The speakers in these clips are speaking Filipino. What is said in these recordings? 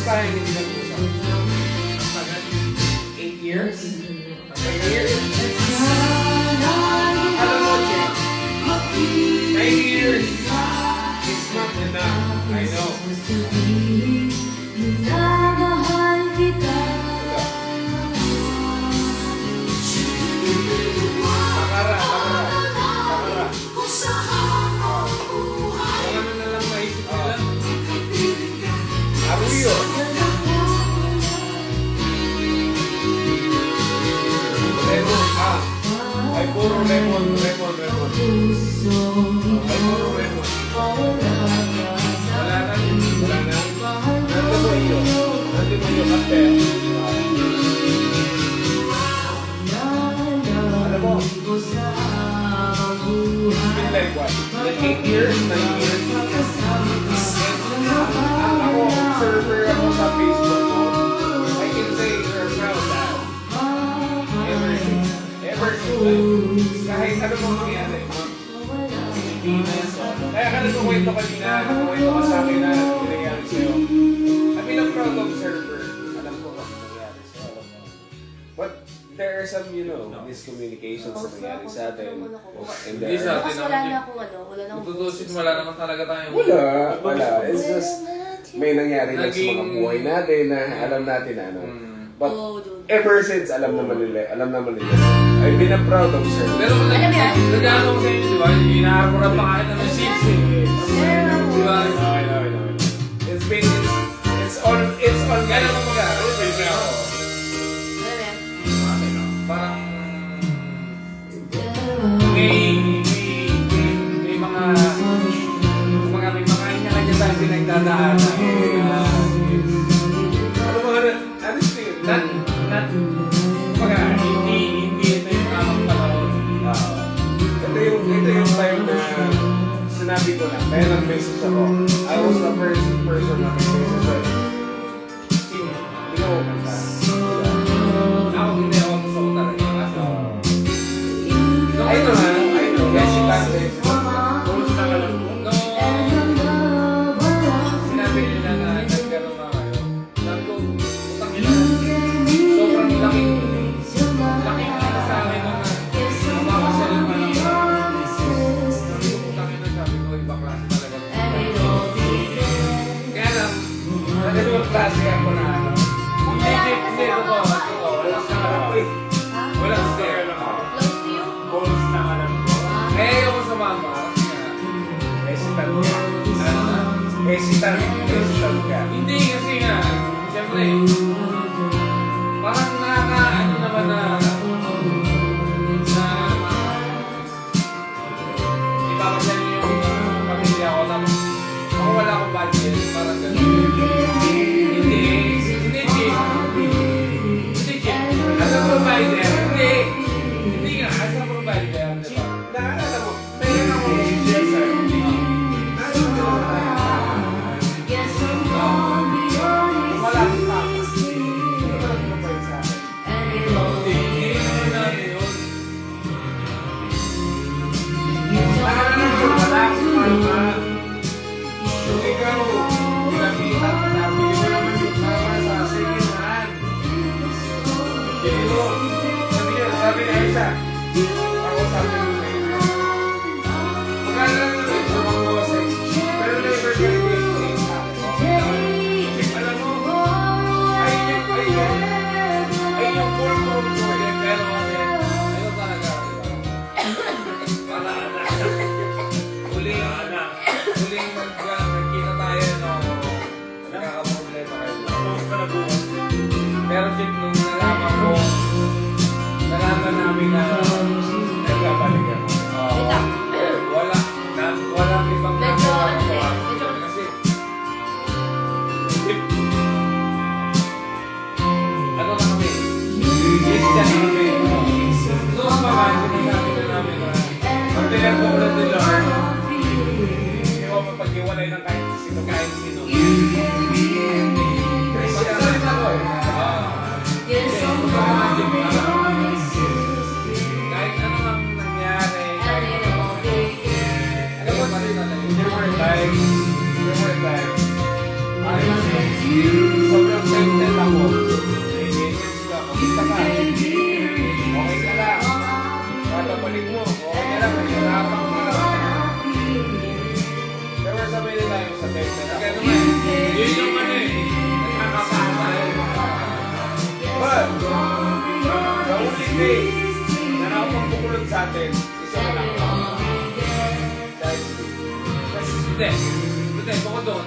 tayo hindi nag-usap? 8 years? 8 years? Alam mo, Jake, 9 years is not enough. I know. Minamahal kita. Takara. Kung ano na lang maisip nila. Aruyo. Lemon, ay puro lemon. Ay puro lemon. Wala na. Nandun mo iyo kape. Alam mo, it's been like what? Like 8 years, 9 years. Ako, observer ako sa Facebook ko. I can say you're proud dad. Ever since, kahit ano mo mangyari, Pilipinas. Kaya ka nagkukwento kanina, nagkukwento ka sa akin na nangyari sa'yo. I've been a proud observer. Alam ko kung nangyari sa'yo. But there are some, miscommunications na nangyari sa atin. And Hindi sa atin Tapos wala na akong wala na akong Tutusin, wala naman talaga tayong... Wala. It's just, may nangyari lang sa mga buhay natin na alam natin na But ever since, alam naman nila. I've been a proud observer. Pero kung Alam mo yan? nag-ano ko sa inyo, di ba? Inaarap ko na pangalan ng seats eh. Di ba? I know. It's on. Kaya naman mag-aaral. Ano yan? Parang... May mga kanya-kanya tayo pinagdadaanan. Ano mo, honestly, Hindi ito yung tamang panahon. ito yung time na sinabi ko na, kaya nag-message ako. I was the first person na nag-message ako. Hindi ko kumanta. Ako hindi ako gusto ko talaga. I know. Yes, si Tante. Kumusta ka lang po? Sinabi nila na nagkaroon na kayo. Sabi ko, utang nila. Sobrang laking nila sa akin na mapapasyalan pa lang. Sabi ko, utang nila. Sabi ko, ibang klase talaga. Kaya lang, Nagano'ng klase ako na ano. hindi ako. Walang stare lang ako. Close to you? Goals na alam ko. Eh, ayoko sumama kasi nga. Hesitant ka. Hindi kasi nga, siyempre, parang nakaka-ano naman na ipapasya niyo yung pamilya ko tapos ako wala akong budget, parang gano'n. Hindi, Jim. As a provider, hindi nga, as a provider, di ba? Naalala mo, mayroon ako siya sa'yo. Wala akong papa. Hindi ko nag-provide sa akin. Hindi natin yun. Wala akong papa. Yung ikaw, pinapitan mo na, bili mo naman yung papa sa second hand. Bili mo. Sabi ni Aisa, ako sabi mo sa inyo. Magkano lang naman sa mga boses. Pero never gonna be exchange sa akin. Alam mo, ay yung full form ko eh. Pero kasi, ayun talaga. Wala na. Huling nagkita tayo, no? Nagkakaproblema kayo. Pero Chip, nung nalaman namin na Hindi. Nanakapapukulot sa atin. Isa na lang. Dahil Hindi. Hindi, bukod doon.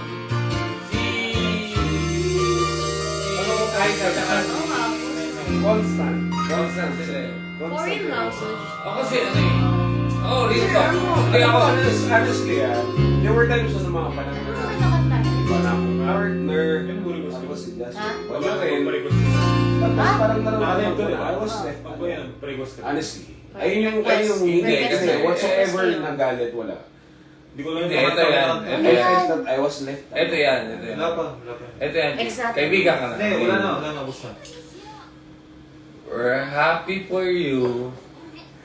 ano ko kahit sa taas? Constant. Constant sila eh. Foreign language. Ako kasi ano eh. Oo, real talk. Hindi ako. Honestly, there were times na mga panahon Ano na ka nakanta? iba na akong partner. Ako si Justin. Ha? Wala rin. Tapos parang nararamdaman ko na I was left. Honestly. Ayun yung Hindi, kasi kasi- whatsoever nagalit, wala. Hindi ko lang Hindi, ito yan. I felt that I was left. Ito yan. Ito yan. Wala pa. Ito yan. Exactly. Kaibigan ka na. Hindi, wala na. Ubus na. We're happy for you.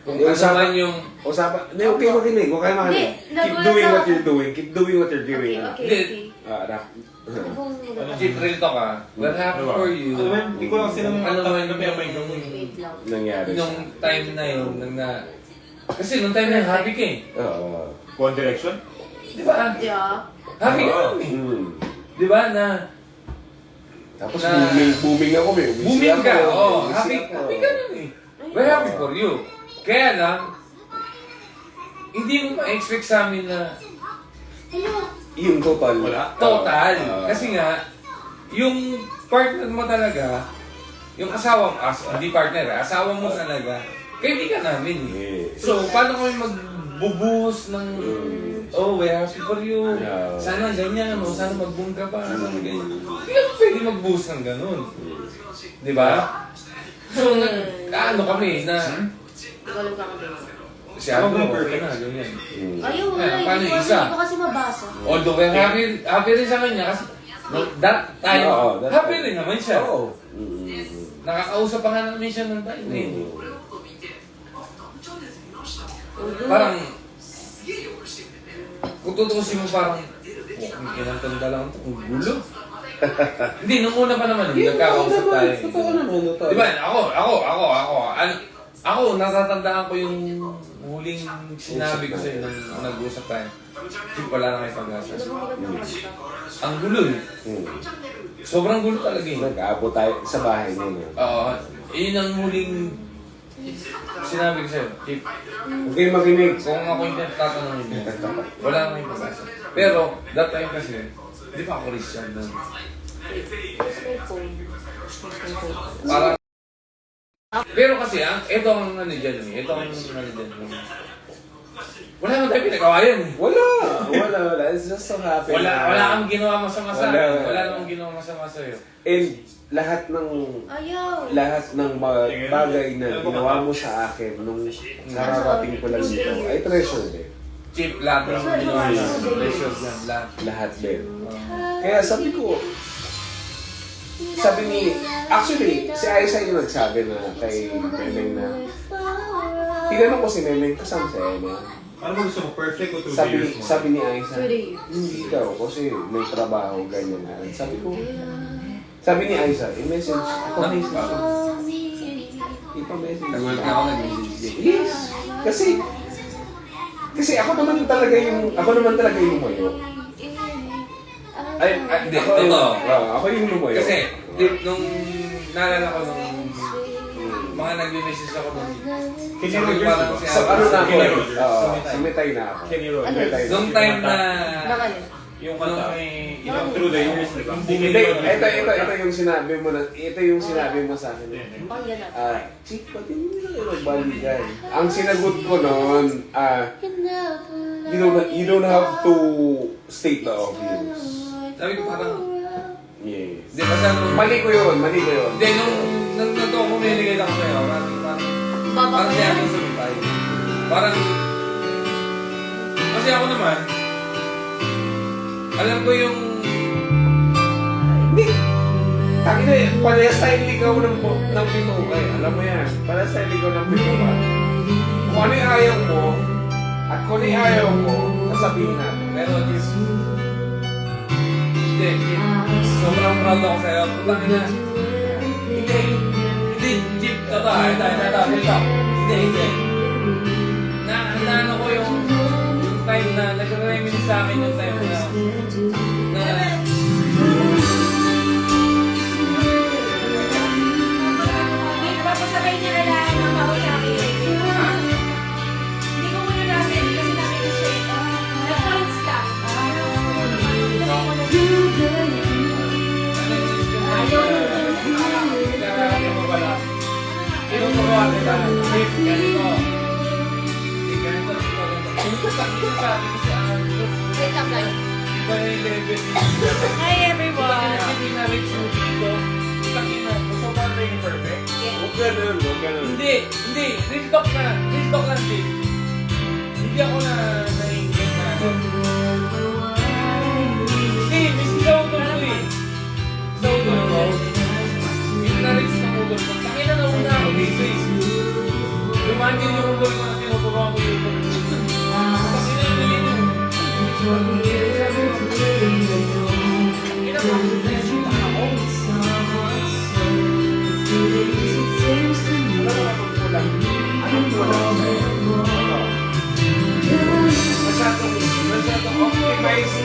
Kung Yung ano usapan- man yung... Usapan, hindi, okay makinig. Huwag kayo makinig. Hindi, Keep nagulat doing ako. what you're doing. Keep doing what you're doing. Okay, okay, Hindi. okay. Anak. Ano bang Cheap real talk ah. We're happy for you. Ano ba? Hindi ko lang sila Ano man yung Wait lang. Nangyari Nung siya. time na yun, nung na... Kasi nung time na yun, happy ka eh. Oo. One Direction? Di ba? Yeah. Happy ka Oo. nun eh. Hmm. Di ba na... Tapos Na- booming ako. May umisi Booming ka. ako, Oo, umisi happy ako. ka nun eh. We're happy for you. Kaya lang, hindi mo ma-expect sa amin na Ano? Yung total. Wala. total. Ah. Kasi nga, yung partner mo talaga, yung asawa mo, hindi partner, asawa mo talaga, kaibigan namin eh. Yes. So, paano kami magbubuhos ng, oh, we're happy for you, Yeah. sana ganyan, o sana mag-boom ka pa, sana ganyan. Hindi ka pwede magbuhos ng ganun. Di ba? So, ano kami, na, Tagalog lang din. siya Okay, okay perfect. na, ganyan. Hmm. Ayaw, wala. Eh, paano Hindi ko isa? hindi ko kasi mabasa. Although we're happy rin sa kanya kasi that time, Oo, that happy time. rin naman siya. Oo. Nakakausap pa nga namin siya ng time eh. Ulo. Parang, kung tutusin mo parang, oh, ilang tanda lang ito, ang gulo. Hindi, nung una pa naman, nagkakausap tayo. Totoo naman. Totoo. Di ba, ako, natatandaan ko yung huling sinabi ko sa'yo nung nag-usap tayo. Hindi pala na may pag-asa. Ano bang magandang kanta? Ang gulo eh. Hmm. Sobrang gulo talaga eh. Nag-aabot tayo sa bahay niya. Oo, yun ang huling sinabi ko sa'yo. If, Okay, makinig. kung ako yung tatanungin mo, wala nang yung pag-asa. Pero, that time kasi, di ba ako Christian nun? Where's my phone? Where's my phone? Parang, pero kasi, ito ang ano dyan eh. Ito ang ano dyan. Wala naman tayo pinagawa yan eh. Wala. It's just so happy. Wala kang ginawa masama sa akin. Wala. Wala namang ginawa masama sa'yo. And lahat ng mga bagay na ginawa mo sa akin nung nararating ko lang dito, I treasure din. Cheap lahat ng ginawa mo. Precious lang lahat. Lahat din. Kaya sabi ni, actually, si Aisa yung nagsabi na kay Memeng na, tinanong ko si Memeng, kasama si Memeng. Ano mo gusto mo? Perfect o 2 years mo? Sabi ni Aisa, 2 days. hindi daw, kasi may trabaho, ganyan na. Sabi ni Aisa, i-message, ipa-message. Ipa-message. Tagal ka ako nag-message. Yes. Kasi ako naman talaga yung lumayo. Hindi, Ako yung- totoo. ako yung lumayo. Kasi, nung naalala ko nung mga nag-message ako nung Kenny sabi ko Rogers, parang diba? si So, ano na ako? Kenny Rogers. Sumitay na ako. Kenny Rogers. Sumitay na. nung time na Nang ano? Yung kanta. nung may Yung Through the Years, di ba? Hindi, ito yung sinabi mo na, ito yung sinabi mo sa akin. Oh, yan na. Chick, pati hindi na kayo magbalikan. Ang sinagot ko noon, you don't have to state the obvious. sabi ko parang Yes. di ba sa nung Mali ko yun. hindi nung nag-communicate ako sa'yo parang Baba parang ka siya yan. ako sumipay parang kasi ako naman alam ko yung Hindi. Tangina eh, parehas tayo ligaw ng bituka eh. Alam mo yan. Parehas tayo ligaw ng bituka. Kung ano yung ayaw mo, at kung ano yung ayaw mo, sasabihin natin. pero hindi sobrang proud ako sa'yo putang ina hindi jeep totoo hindi naano ko yung time na nag-reminis sa akin yung time na Papasabay niya na lang ng ako sa akin. Hindi ko muna natin kasi namin siya eh. Nag-friends lang. Ayaw mo. Tinuturuan kita. If ganito. If ganito. Ganito sa akin si Andrew. Wait lang guys. Iba na yung level ni Hi everyone! Hindi na reach mo dito. Takina. Gusto mo na yung perfect? Huwag ganun, huwag ganun. Hindi. Real talk na. Real talk lang din. Hindi ako na naingit na. Hindi. Miss Joe to eh. So, hindi na reach ng udol ko. Takina na una ako dito eh. Lumagin yung udol ko na tinuturuan ko yung udol ko. Takina na yun yung Masyadong optimize.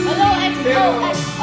Hello, XOXO!